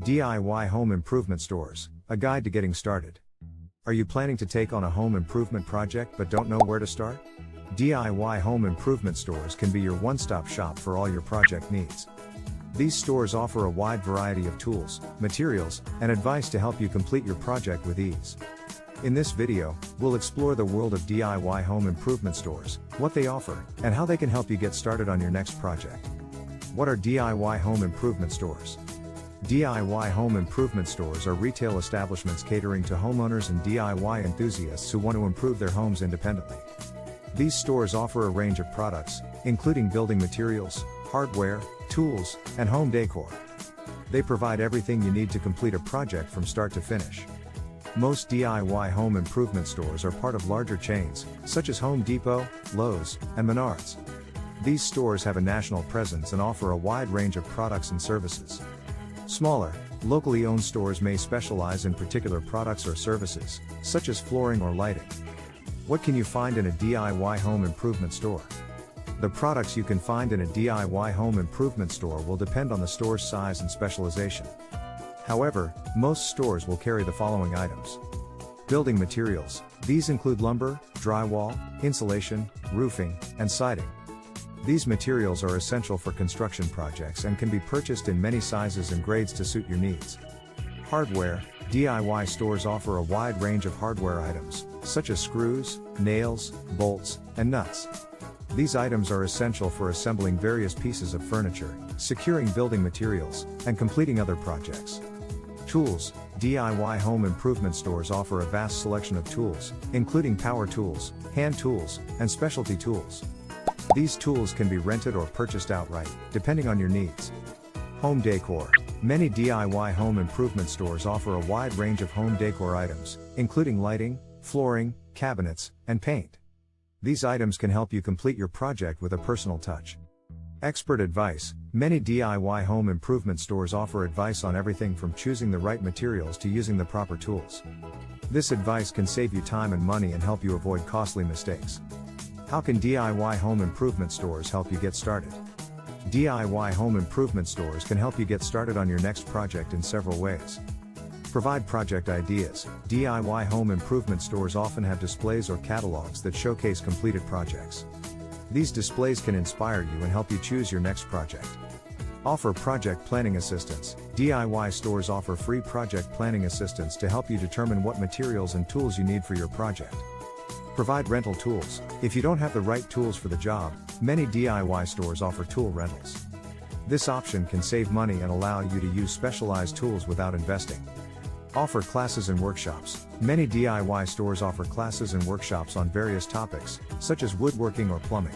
DIY home improvement stores, a guide to getting started. Are you planning to take on a home improvement project but don't know where to start? DIY home improvement stores can be your one-stop shop for all your project needs. These stores offer a wide variety of tools, materials, and advice to help you complete your project with ease. In this video, we'll explore the world of DIY home improvement stores, what they offer, and how they can help you get started on your next project. What are DIY home improvement stores? DIY home improvement stores are retail establishments catering to homeowners and DIY enthusiasts who want to improve their homes independently. These stores offer a range of products, including building materials, hardware, tools, and home decor. They provide everything you need to complete a project from start to finish. Most DIY home improvement stores are part of larger chains, such as Home Depot, Lowe's, and Menards. These stores have a national presence and offer a wide range of products and services. Smaller, locally owned stores may specialize in particular products or services, such as flooring or lighting. What can you find in a DIY home improvement store? The products you can find in a DIY home improvement store will depend on the store's size and specialization. However, most stores will carry the following items. Building materials. These include lumber, drywall, insulation, roofing, and siding. These materials are essential for construction projects and can be purchased in many sizes and grades to suit your needs. Hardware. DIY stores offer a wide range of hardware items, such as screws, nails, bolts, and nuts. These items are essential for assembling various pieces of furniture, securing building materials, and completing other projects. Tools. DIY home improvement stores offer a vast selection of tools, including power tools, hand tools, and specialty tools. These tools can be rented or purchased outright, depending on your needs. Home decor. Many DIY home improvement stores offer a wide range of home decor items, including lighting, flooring, cabinets, and paint. These items can help you complete your project with a personal touch. Expert advice. Many DIY home improvement stores offer advice on everything from choosing the right materials to using the proper tools. This advice can save you time and money and help you avoid costly mistakes. How can DIY home improvement stores help you get started? DIY home improvement stores can help you get started on your next project in several ways. Provide project ideas. DIY home improvement stores often have displays or catalogs that showcase completed projects. These displays can inspire you and help you choose your next project. Offer project planning assistance. DIY stores offer free project planning assistance to help you determine what materials and tools you need for your project. Provide rental tools. If you don't have the right tools for the job, many DIY stores offer tool rentals. This option can save money and allow you to use specialized tools without investing. Offer classes and workshops. Many DIY stores offer classes and workshops on various topics, such as woodworking or plumbing.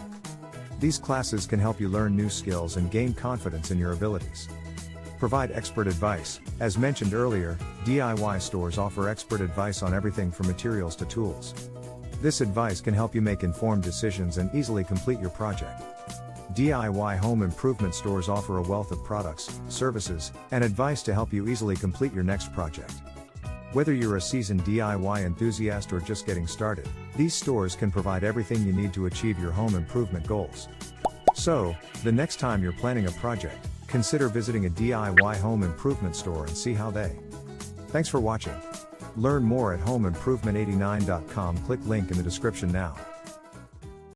These classes can help you learn new skills and gain confidence in your abilities. Provide expert advice. As mentioned earlier, DIY stores offer expert advice on everything from materials to tools. This advice can help you make informed decisions and easily complete your project. DIY home improvement stores offer a wealth of products, services, and advice to help you easily complete your next project. Whether you're a seasoned DIY enthusiast or just getting started, these stores can provide everything you need to achieve your home improvement goals. So, the next time you're planning a project, consider visiting a DIY home improvement store and see how they. Thanks for watching. Learn more at homeimprovement89.com. Click link in the description now.